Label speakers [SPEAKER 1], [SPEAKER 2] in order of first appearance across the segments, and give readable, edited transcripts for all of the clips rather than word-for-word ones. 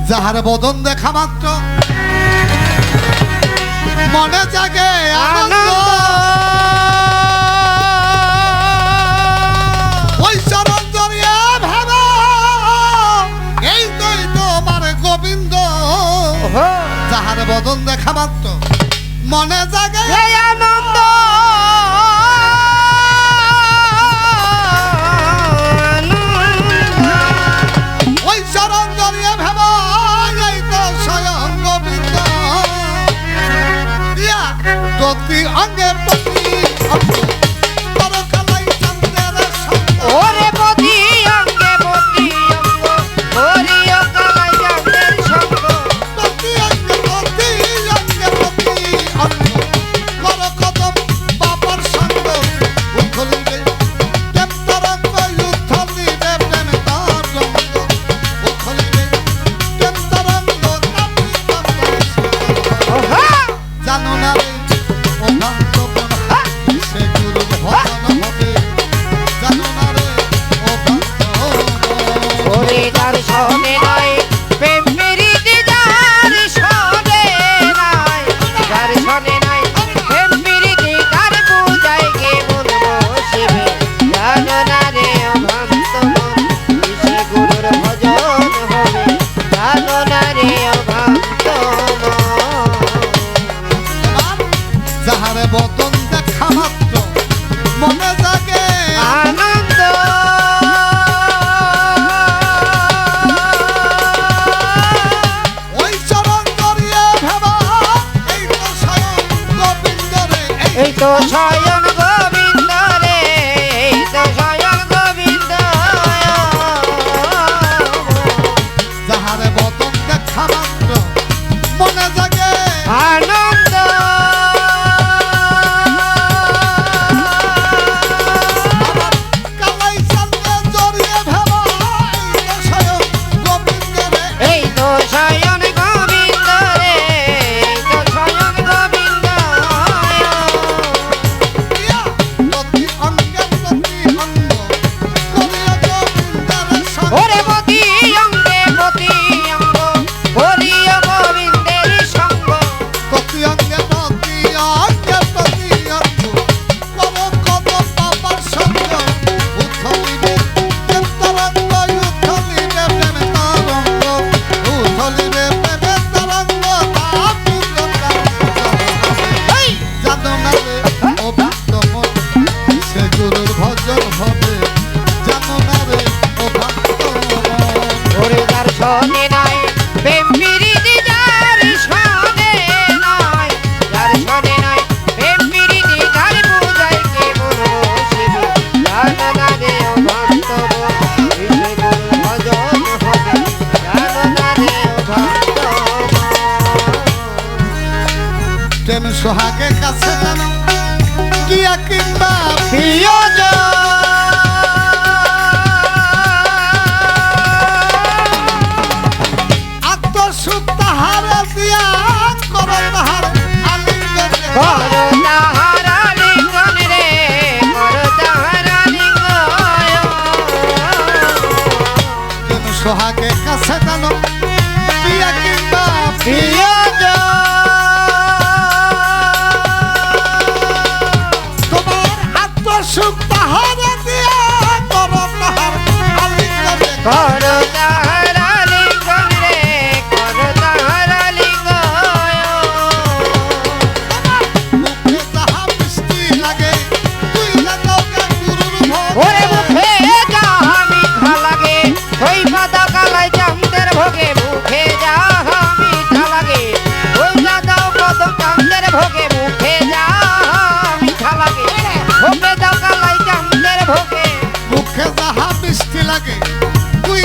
[SPEAKER 1] যাহার বদন দেখা মাত্র মনে জাগে আনন্দ, ওই চরণ জড়িয়ে ভেবে এই তুই তোমার গোবিন্দ। যাহার বদন দেখা মাত্র মনে জাগে
[SPEAKER 2] আনন্দ,
[SPEAKER 1] ওই চরণ জড়িয়ে ভেবে এই তো স্বয়ং গোবিন্দ। ইয়া প্রতি অঙ্গে প্রতি অঙ্গ পরকালাই চন্দ্রের সঙ্গ।
[SPEAKER 2] ওরে প্রতি অঙ্গে প্রতি অঙ্গ হরিয় কালাই চন্দ্রের সঙ্গ।
[SPEAKER 1] প্রতি অঙ্গে প্রতি অঙ্গে প্রতি অঙ্গ কর কদম বাবার সঙ্গ। উথলিবে প্রেম তরঙ্গ, উথলিবে প্রেম তরঙ্গ, উথলিবে প্রেম তরঙ্গ। জানো না রে ও ভক্তগণ, সে গুরু ভজন হবে। জানো না রে ও ভক্তগণ,
[SPEAKER 2] ওরে তার সনে নাই প্রেম প্রীতি যার সনে নাই, যার সনে নাই প্রেম প্রীতি তার পূজায় কে বলবো শিবে। জানো না রে ও ভক্ত মন, কিসে গুরুর ভজন হবে। জানো না রে ও ভক্ত মন।
[SPEAKER 1] যাহার বদন দেখা মাত্র মনে জাগে
[SPEAKER 2] আনন্দ,
[SPEAKER 1] ওই চরণ জড়িয়ে ভেবা এই তো স্বয়ং গোবিন্দ রে।
[SPEAKER 2] এই তো স্বয়ং গোবিন্দ রে, এই তো স্বয়ং গোবিন্দ।
[SPEAKER 1] যাহার বদন দেখা মাত্র মনে জাগে
[SPEAKER 2] আনন্দ,
[SPEAKER 1] আমার কালাই চন্দ্রে জড়িয়ে ভেবা এই তো স্বয়ং গোবিন্দ রে।
[SPEAKER 2] এই তো স্বয়ং গোবিন্দ রে, এই তো স্বয়ং গোবিন্দ।
[SPEAKER 1] ইয়া প্রতি অঙ্গে প্রতি অঙ্গ করিয়া গোবিন্দের সঙ্গ।
[SPEAKER 2] ওরে প্রতি অঙ্গে প্রতি অঙ্গ হরিয় গোবিন্দের সঙ্গ।
[SPEAKER 1] প্রতি অঙ্গে প্রতি অঙ্গে প্রতি অঙ্গ কর কদম বাবার সঙ্গ। উথলিবে প্রেম তরঙ্গ, উথলিবে প্রেম তরঙ্গ, উথলিবে প্রেমের তরঙ্গ।
[SPEAKER 2] এই
[SPEAKER 1] জানো না রে ও ভক্ত মন, সে গুরুর ভজন হবে। জানো না রে ও ভক্ত মন,
[SPEAKER 2] ওরে যার সনে নাই প্রেম প্রীতি যার সনে নাই, যার সনে নাই প্রেম প্রীতি তার পূজায় কে বলবো শিবে। জানো না রে ও ভক্ত মন, কিসে গুরুর ভজন হবে। জানো না রে ও ভক্ত মন।
[SPEAKER 1] প্রেম সোহাগের কাছে জানো কিয়া কিংবা
[SPEAKER 2] প্রিয়জন,
[SPEAKER 1] আত্মসুখ তাহারে দিয়া কর তাহার আলিঙ্গন।
[SPEAKER 2] করো তাহার আলিঙ্গন রে, করো তাহার আলিঙ্গন।
[SPEAKER 1] প্রেম সোহাগের কাছে জানো কিয়া কিংবা
[SPEAKER 2] প্রিয়জন,
[SPEAKER 1] তোমার আত্মসুখ তাহারে দিয়া কর তাহার আলিঙ্গন।
[SPEAKER 2] করো তাহার আলিঙ্গন রে, করো তাহার আলিঙ্গন।
[SPEAKER 1] মুখে তাহা মিষ্টি লাগে তুই লাগাও গে গুরুর ভোগ।
[SPEAKER 2] ওরে মুখে যাহা মিঠা লাগে ওই পাতা কালাই চাঁদের ভোগে। মুখে যাহা মিঠা লাগে ওই দাও কদম চাঁদের ভোগে। মুখে যাহা মিঠা লাগে ভোগে দাও কালাই চাঁদের ভোগে।
[SPEAKER 1] মুখে যাহা মিষ্টি লাগে তুই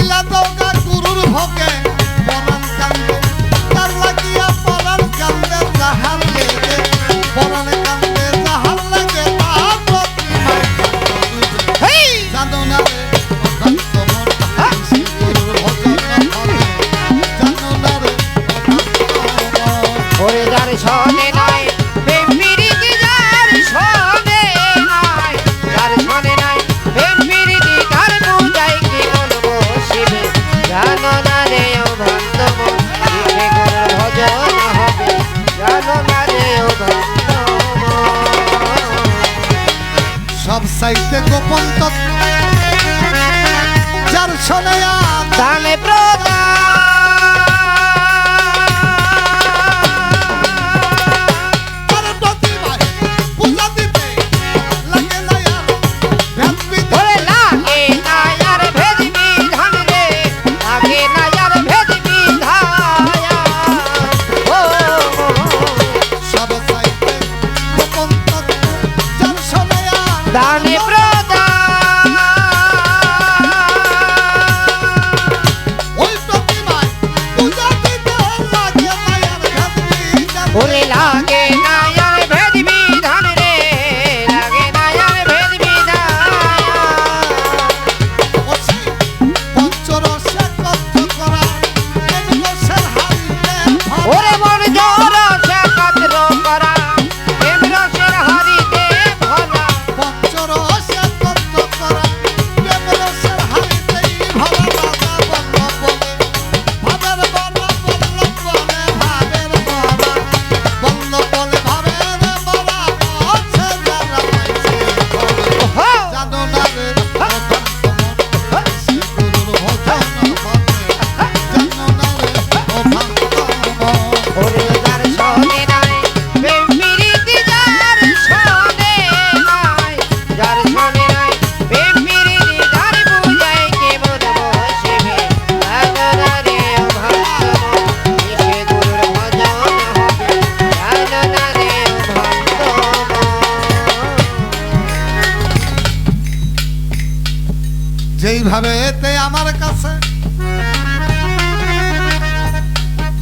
[SPEAKER 1] আছে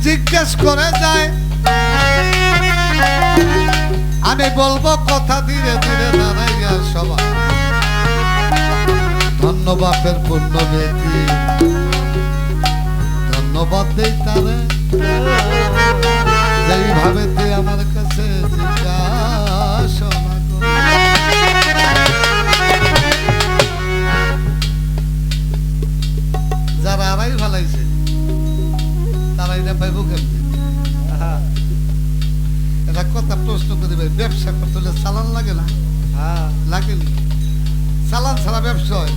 [SPEAKER 1] জিজ্ঞেস করে যায় আমি বলবো কথা ধীরে ধীরে দাঁড়াইয়া সবাই ধন্যবাদের পূর্ণ ব্যক্তি ধন্যবাদ দেই তারে যেইভাবে তুই আমার কাছে জিজ্ঞাসা করে। যারা আড়াই ভালাইছে তারা এটা পাইব কেমনি? এটা কথা প্রশ্ন করে ভাই, ব্যবসা করতে হলে চালান লাগে না? লাগেনি? চালান ছাড়া ব্যবসা হয়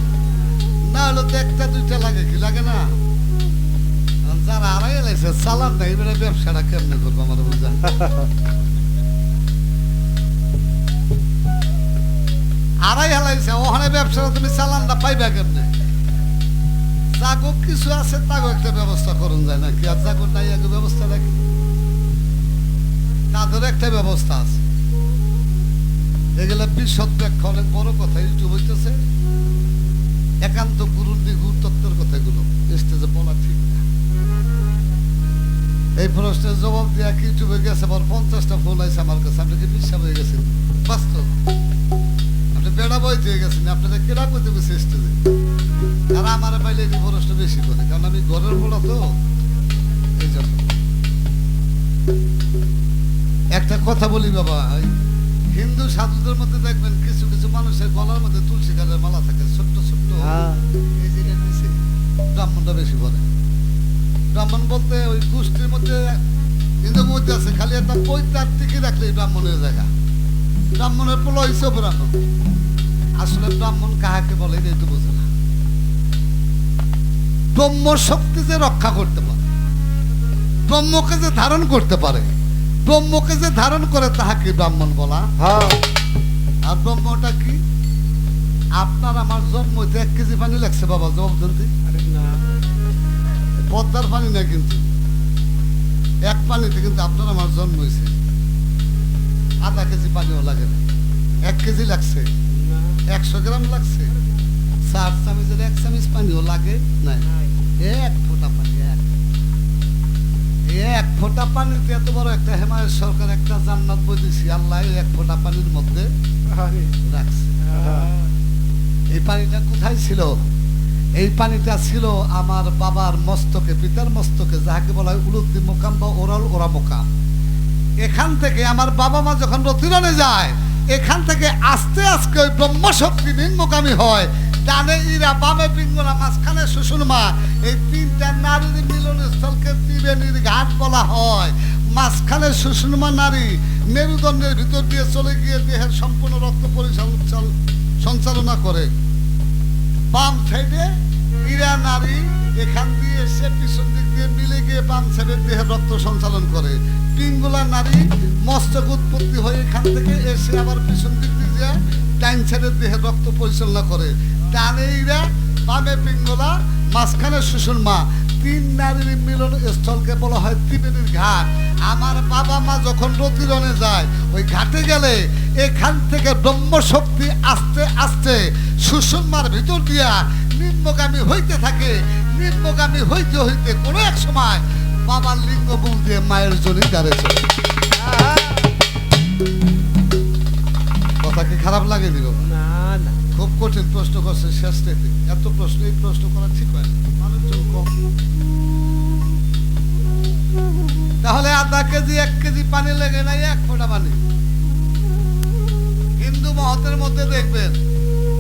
[SPEAKER 1] না, হলো তো একটা দুইটা লাগে, কি লাগে না? আর যারা আড়াই লাইছে চালান নাই, এবারে ব্যবসাটা কেমনে করবো আমার বুঝা। আড়াই হালাইছে ওখানে ব্যবসাটা তুমি চালানটা পাইবা কেমনে? জাগো কিছু আছে তাগো একটা ব্যবস্থা করুন যায় না কি? আর জাগো নাই আগে ব্যবস্থা রাখি, তাদের একটা ব্যবস্থা আছে। এগুলা বিশদ ব্যাখ্যা, অনেক বড় কথা ইউটিউব হইতেছে, একান্ত গুরুর নিগুর তত্ত্বের কথাগুলো স্টেজে বলা ঠিক না। এই প্রশ্নের জবাব দিয়া কি ইউটিউবে গেছে বল 50টা ফোন আছে আমার কাছে, আপনি কি বিশ্বাস হয়ে গেছেন? বাস্তব আপনি বেড়া বই দিয়ে গেছেন, আপনাদের কেরা করতে গেছে স্টেজে। আর আমার পাইলে এই প্রশ্ন বেশি করে, কারণ আমি ঘরের বলা তো এই জন্য। একটা কথা বলি বাবা, হিন্দু সাধুদের মধ্যে দেখবেন কিছু কিছু মানুষের গলার মধ্যে তুলসী গাছের মালা থাকে, ছোট্ট ছোট্ট। এই যে নিচে ব্রাহ্মণটা বেশি বলে। ব্রাহ্মণ বলতে ওই গোষ্ঠীর মধ্যে হিন্দুর মধ্যে আছে, খালি একটা পৈতার টিকে রাখলে ব্রাহ্মণের জায়গা। ব্রাহ্মণের পোলা হয়েছে ব্রাহ্মণ, আসলে ব্রাহ্মণ কাহাকে বলে এই তো বোঝে না। ব্রহ্ম শক্তি যে রক্ষা করতে পারে, ব্রহ্মকে যে ধারণ করতে পারে, ব্রহ্মকে যে ধারণ করে তাহাকে ব্রাহ্মণ বলা। আর ব্রহ্মটা কি? আপনার আমার জন্ম হইতে 1 কেজি পানি লাগছে বাবা, জবাব জানতে? পদ্মার পানি না, কিন্তু এক পানিতে কিন্তু আপনার আমার জন্ম হয়েছে। আধা কেজি পানিও লাগে না, 1 কেজি লাগছে, 100 গ্রাম লাগছে, 4 চামচের 1 চামচ পানিও লাগে নাই। 1 ফোঁটা পানি, এক ফোঁটা পানিতে এত বড় একটা হেমায়েত সরকার একটা জান্নাত বইতেছি আল্লাহ 1 ফোঁটা পানির মধ্যে রাখছে। এই পানিটা কোথায় ছিল? এই পানিটা ছিল আমার বাবার মস্তকে, পিতার মস্তকে, যাহাকে বলা হয় উলুদ্দি মোকাম বা ওরাল ওরা মোকাম। এখান থেকে আমার বাবা মা যখন রতিরণে যায়, এখান থেকে আস্তে আস্তে ওই ব্রহ্মশক্তি নিম্নগামী হয়। ডানে ইরা, বামে পিঙ্গলা, মাঝখানে সুষুম্না। এই 3টা নারীর মিলন স্থলকে ত্রিবেণীর ঘাট বলা হয়। মাঝখানে সুষুম্না নারী মেরুদণ্ডের ভিতর দিয়ে চলে গিয়ে দেহের সম্পূর্ণ রক্ত সঞ্চালনা করে। বাম সাইডে ইরা নারী এখান দিয়ে এসে পিছন দিক দিয়ে মিলে গিয়ে বাম সাইডের দেহের রক্ত সঞ্চালন করে। পিঙ্গলা নারী মস্তক উৎপত্তি হয়ে এখান থেকে এসে আবার পিছন দিক দিয়ে ডাইন সাইডের দেহের রক্ত পরিচালনা করে। ডানে ইরা, বামে পিঙ্গলা, মাঝখানে সুষুম্না। 3 নারীর মিলন স্থলকে বলা হয় ত্রিবেণীর ঘাট। আমার বাবা মা যখন রতিরণে যায়, ওই ঘাটে গেলে এখান থেকে ব্রহ্মশক্তি আস্তে আস্তে সুষুম্নার ভিতর দিয়া নিম্নগামী হইতে থাকে। নিম্নগামী হইতে হইতে কোনো এক সময় বাবার লিঙ্গ মুখ দিয়ে মায়ের জন্য দাঁড়িয়েছে। কথা কি খারাপ লাগে দিব না? খুব কঠিন প্রশ্ন করছে শেষ থেকে। এত প্রশ্ন, এই প্রশ্ন করা ঠিক হয় না, মানুষজন কম। তাহলে আধা কেজি 1 কেজি পানি লেগে নাই 1 ফোঁটা পানি। হিন্দু মহতের মধ্যে দেখবেন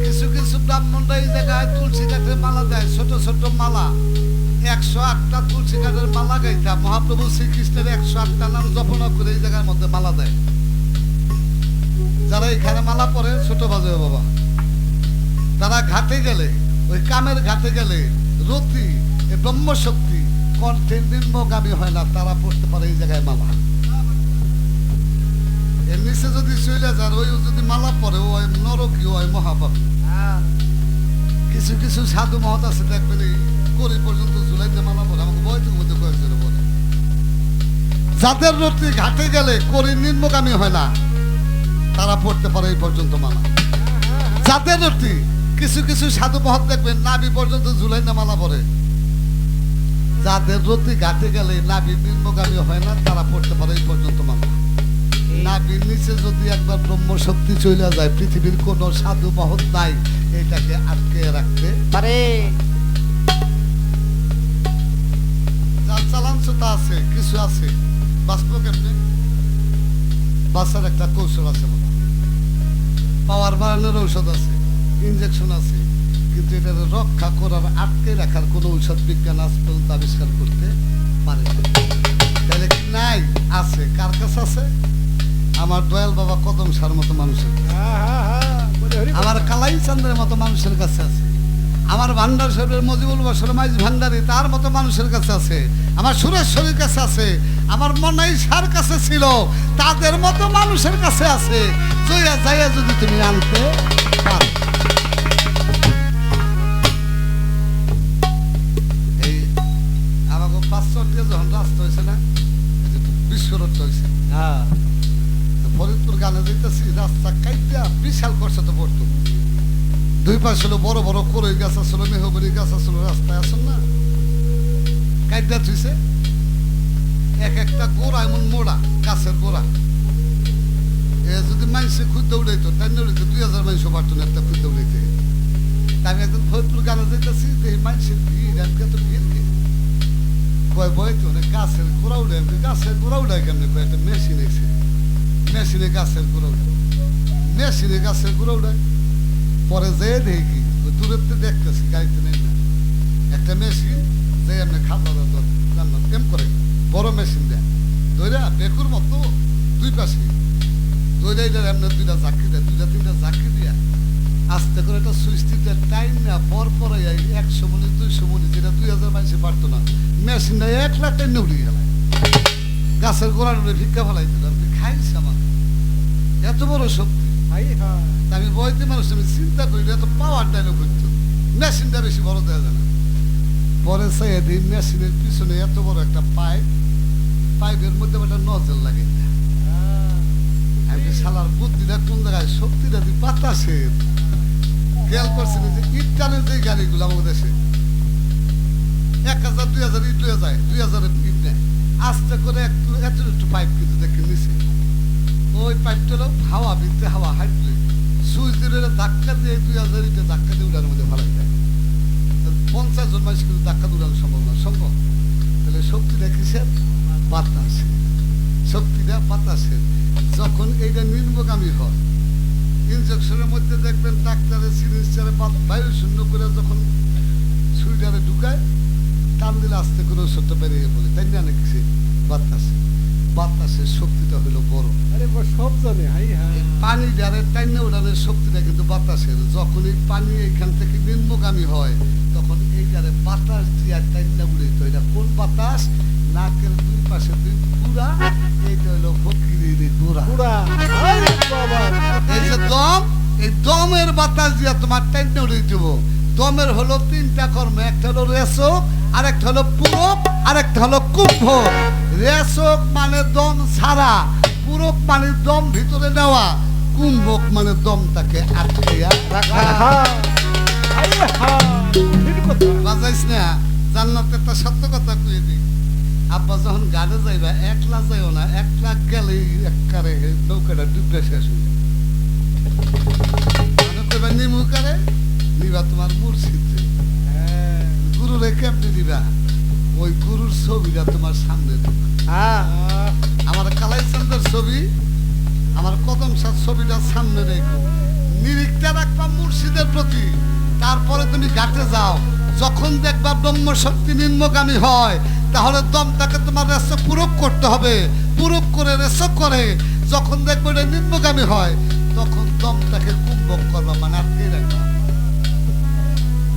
[SPEAKER 1] কিছু কিছু ব্রাহ্মণরা এই জায়গায় তুলসী গাছের মালা দেয়, ছোট ছোট মালা। 108টা তুলসী গাছের মালা গাইতা মহাপ্রভু শ্রীকৃষ্ণের 108টা নাম জপনা করে এই জায়গার মধ্যে মালা দেয়। যারা এখানে মালা পরে ছোট বাজে বাবা, তারা ঘাটে গেলে, ওই কামের ঘাটে গেলে রতি এই ব্রহ্মশক্তি কণ্ঠে নিম্নগামী হয় না, তারা পড়তে পারে এই জায়গায় মালা। এর নিচে যদি চলে যান, ওই যদি মালা পরে ওই নরকীয় ওই মহাপাপী। কিছু কিছু সাধু মহৎ আছে দেখবেন এই করি পর্যন্ত জুলাইতে মালা পরে, আমাকে বইতে মধ্যে কয়েকজন বলে। যাদের রতি ঘাটে গেলে করি নিম্নগামী হয় না, তারা পড়তে পারে এই পর্যন্ত মালা। যাদের রতি কিছু কিছু সাধু মহৎ দেখবেন নাভি পর্যন্ত ঝুলাই না মালা পরে, যাদের রতি ঘাটে গেলে নাবির নিম্নগামী হয় না তারা পড়তে পারে এই পর্যন্ত মামলা। নাবির নিচে যদি একবার ব্রহ্ম শক্তি চলে যায় পৃথিবীর কোন সাধু মহৎ নাই এটাকে আটকে রাখতে
[SPEAKER 2] পারে।
[SPEAKER 1] যার চালানচতা আছে কিছু আছে বাঁচবো কেমনে বাঁচার একটা কৌশল আছে মনে হয়। পাওয়ার বাড়ানোর ঔষধ আছে ইনজেকশন আছে কিন্তু এটা রক্ষা করার আটকে রাখার কোনো ঔষধ বিজ্ঞান আজ পর্যন্ত আবিষ্কার করতে পারে না। তাহলে কি নাই আছে কার কাছে আছে আমার দয়াল বাবা কদম সার মতো মানুষের কাছে, আমার কালাই চান্দের মতো মানুষের কাছে আছে, আমার ভান্ডার সাহেবের মজিবুল বসর মাইজ ভান্ডারি তার মতো মানুষের কাছে আছে, আমার সুরেশ্বরীর কাছে আছে, আমার মনাই সার কাছে ছিল তাদের মতো মানুষের কাছে আছে। জয়া যাইয়া যদি তুমি আনতে পারো। এই আমাকে 500 দিয়ে যখন রাস্তা হয়েছে না বিশ্বরোড হয়েছে ফরিদপুর গানে যেতেছি রাস্তা কাইটা বিশাল করছে তো পড়তো দুই পাশে ছিল বড় বড় করই গাছ আসলো মেহগনি গাছ আসলো রাস্তায় আসল না কাইটা থুইছে এক একটা গোড়া এমন মোড়া গাছের গোড়া এ যদি মানুষে খুঁজতে উড়াইতো তাই উড়াইতে 2000 মানুষ পারতো না একটা খুঁজতে উড়াইতে। আমি একদিন ফরিদপুর গানে যেতেছি এই মানুষের ভিড় আজকে তো ভিড় কে কয় বইতো না গাছের গোড়া উড়াই গাছের গোড়া উড়াই কেমনি কয় একটা মেশিন এসে মেশিনে গাছের গোড়া উড়াই মেশিনে গাছের গোড়া উড়াই। পরে যেয়ে দেখি দূরের থেকে দেখতেছি গাড়িতে নেই না একটা মেশিন যে এমনি খাবার জানলাম কেম করে বড় মেশিন দেয় দইরা বেকুর মতো দুই পাশে দইরা এমনি দুইটা জাকি দেয় দুইটা তিনটা জাকি দিয়া আস্তে করে একটা সুইচ টিপে টাইম না পর পরে 100 মিনিট 200 মিনিট যেটা 2000 মানুষে পারতো না মেশিনটা 1 লাখ টাইম উড়িয়ে গেল গাছের গোড়া উড়ে ভিক্ষা ফেলাই দিল আপনি খাইছে আমার এত বড় শক্তি। আমি বইতে মানুষ আমি চিন্তা করি এত পাওয়ার ডায়লগ করতো মেশিনটা বেশি বড় দেওয়া যায় না। পরে সেদিন মেশিনের পিছনে এত বড় একটা পাইপ পাইপের মধ্যে একটা নজল লাগে আমি শালার বুদ্ধিটা কোন জায়গায় শক্তিটা দি বাতাসের খেয়াল করছেন যে ইট টানের যে গাড়িগুলো আমাদের দেশে 1000 2000 ইট লয়ে যায় 2000 ইট নেয় আস্তে করে একটু পাইপ কিন্তু দেখে নিছে ওই পাইপটা হলো হাওয়া ভিতরে হাওয়া হাঁটলে সুইচ দিয়ে ধাক্কা দিয়ে 2000 ইটে ধাক্কা দিয়ে উড়ানোর মধ্যে ভালো যায় 50 জন মানুষ কিন্তু ধাক্কা উড়ানো সম্ভব না সম্ভব। তাহলে শক্তিটা কিসের বাতাসের শক্তিটা বাতাসের। যখন এইটা নিম্নগামী হয় ইনজেকশনের মধ্যে দেখবেন ডাক্তারের সিরিঞ্জারে বায়ু শূন্য করে যখন সুইটারে ঢুকায় টান দিলে আস্তে করে ওষুধটা বেরিয়ে পড়ে তাই না কিসে বাতাসে বাতাসের শক্তিটা হলো বড়
[SPEAKER 3] সব জানে
[SPEAKER 1] পানি যারে টাইনে ওঠানোর শক্তিটা কিন্তু বাতাসের। যখন এই পানি এখান থেকে নিম্নগামী হয় তখন এই যারে বাতাস দিয়ে টাইনে উড়িত এটা কোন বাতাস নাকের দুই পাশে দুই পুরা এইটা হলো ফকিরের গোড়া এই যে দম এই দমের বাতাস দিয়ে তোমার টাইনে উড়িয়ে দেবো। দমের হলো 3টা কর্ম একটা হলো রেচক আরেকটা হলো পূরক আরেকটা হলো কুম্ভ। রেচক মানে দম ছাড়া পূরক মানে দম ভিতরে নেওয়া কুম্ভক মানে দমটাকে আটকাইয়া রাখা। বাজাইস না জান্নাতে একটা সত্য কথা কয়ে দিই আব্বা যখন গাড়ে যাইবা একলা যাইও না 1 লাখ গেলেই একবারে নৌকাটা ডুববে শেষ হয়ে যায় মনে করবা নিমু কারে নিবা তোমার মুর্শিদে গুরুরে কেমনি দিবা ওই গুরুর ছবিটা তোমার সামনে আমার কালাইচন্দ্রের ছবি আমার কদম সার ছবিটা সামনে রেখো নিরিখটা রাখবা মুর্শিদের প্রতি। তারপরে তুমি ঘাটে যাও যখন দেখবা ব্রহ্ম শক্তি নিম্নগামী হয় তাহলে দমটাকে তোমার রেচক পূরক করতে হবে পূরক করে রেচক করে যখন দেখবে এটা নিম্নগামী হয় তখন দমটাকে কুম্ভক করবা মানে আটকেই রাখবা।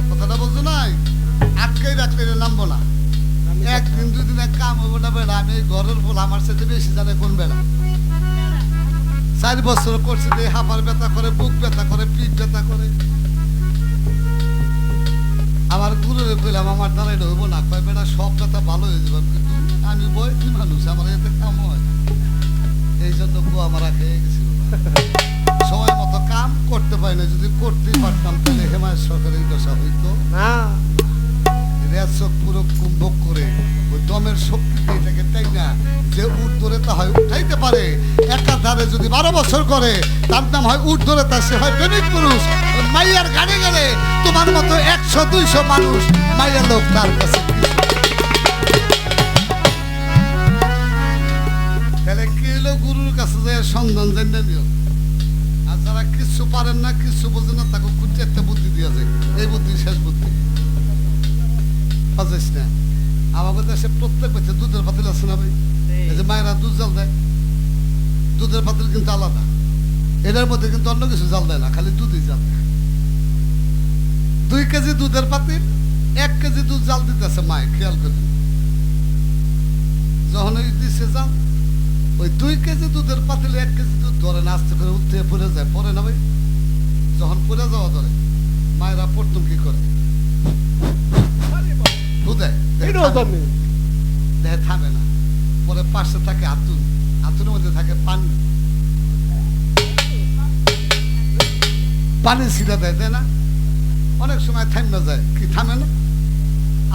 [SPEAKER 1] কথাটা বলছো নাই আটকেই রাখলে নামবো না একদিন দুদিন এক কাম হবো না বেড়া আমি ঘরের বল আমার সাথে বেশি জানে কোন বেড়া 4 বছর করছি যে হাঁপার ব্যথা করে বুক ব্যথা করে পিঠ ব্যথা করে আমার গুরুরে বললাম আমার দ্বারাই হইব না কয় বেড়া সব ব্যথা ভালো হয়ে যাবে কিন্তু আমি বয়সী মানুষ আমার এতে কাম হয় এই জন্য গো আমার খেয়ে গেছিল সময় মতো কাম করতে পারি না যদি করতেই পারতাম তাহলে হেমায়ত সরকারের দশা হইতো না। রেচক পুরো কুম্ভক করে বুঝাইতে পারে একাধারে যদি 12 বছর করে তার নাম হয় ঊর্ধ্বরেতা, সে হয় প্রেমিক পুরুষ। মাইয়ার গাড়ি গেলে তোমার মতো 100-200 মানুষ মাইয়া লোক তার কাছে কিছু। তাহলে কি হলো, গুরুর কাছে যায় সন্ধান জেনে নিও। আর যারা কিছু পারেন না, কিছু বোঝেন না, তাকে খুঁজে একটা বুদ্ধি দিয়ে যায়, এই বুদ্ধি শেষ বুদ্ধি। বুঝিস না, আমাদের দেশে প্রত্যেক বছর দুধের পাতিল আছে না ভাই, এই যে মায়েরা দুধ জাল দেয়, দুধের পাতিল কিন্তু আলাদা, এটার মধ্যে কিন্তু অন্য কিছু জাল দেয় না, খালি দুধই জাল দেয়। 2 কেজি দুধের পাতিল 1 কেজি দুধ জাল দিতেছে মায়ে, খেয়াল করে। যখন ওই দিছে জাল, ওই 2 কেজি দুধের পাতিলে 1 কেজি দুধ ধরে না, আস্তে করে উঠতে পড়ে যায়, পরে না ভাই? যখন পড়ে যাওয়া ধরে, মায়েরা প্রথম কি করে, দেহে থামে না, পরে পাশে থাকে আতুন, আতুনের মধ্যে থাকে পানি, পানি ছিটা দেয়, তাই না? অনেক সময় থামে যায়, কি থামে না?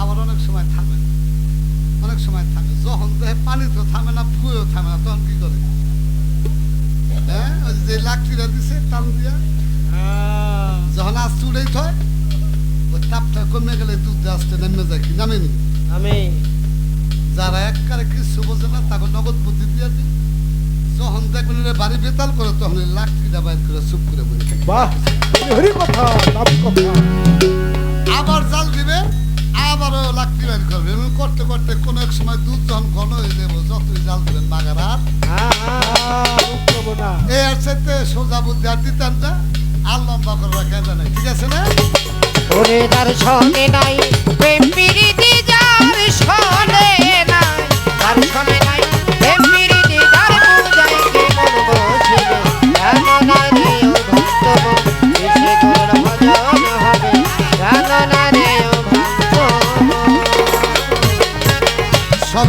[SPEAKER 1] আবার অনেক সময় থামে, অনেক সময় থামে। যখন দেহে পানি তো থামে না, ফুয়েও থামে না, তখন কি করে? হ্যাঁ, ওই যে লাকড়িটা দিছে টান দিয়া, যখন আজ চুড়েই থয়, ওই তাপটা কমে গেলে দুধ আসতে নেমে যায়, কি নামেনি?
[SPEAKER 2] আমি
[SPEAKER 1] যারা একবারে কিছু বোঝে না, তাকে নগদ বুদ্ধি দিয়ে দিই। যখন দেখবেন এরা বাড়ি বেতাল করে, তখন এই লাকড়িটা বাইর করে চুপ করে বলে থাকে। আবার জাল দিবে, আবারও লাকড়ি বাইর করবে, এমন করতে করতে কোনো এক সময় দুধ যখন ঘন হয়ে যাবো, যতই জাল দিবেন মাগার আর এর চাইতে সোজা বুদ্ধি আর দিতেন না, আর লম্বা করে রাখা যায় না, ঠিক আছে না?
[SPEAKER 2] ওরে তার সনে নাই প্রেম প্রীতি যার সনে নাই, তার সনে নাই প্রেম প্রীতি যার পূজায় কে মন বসিবে, জানো না রে ও ভক্ত এসে তোর ভজন হবে, জানো না রে ও ভক্ত।
[SPEAKER 1] সব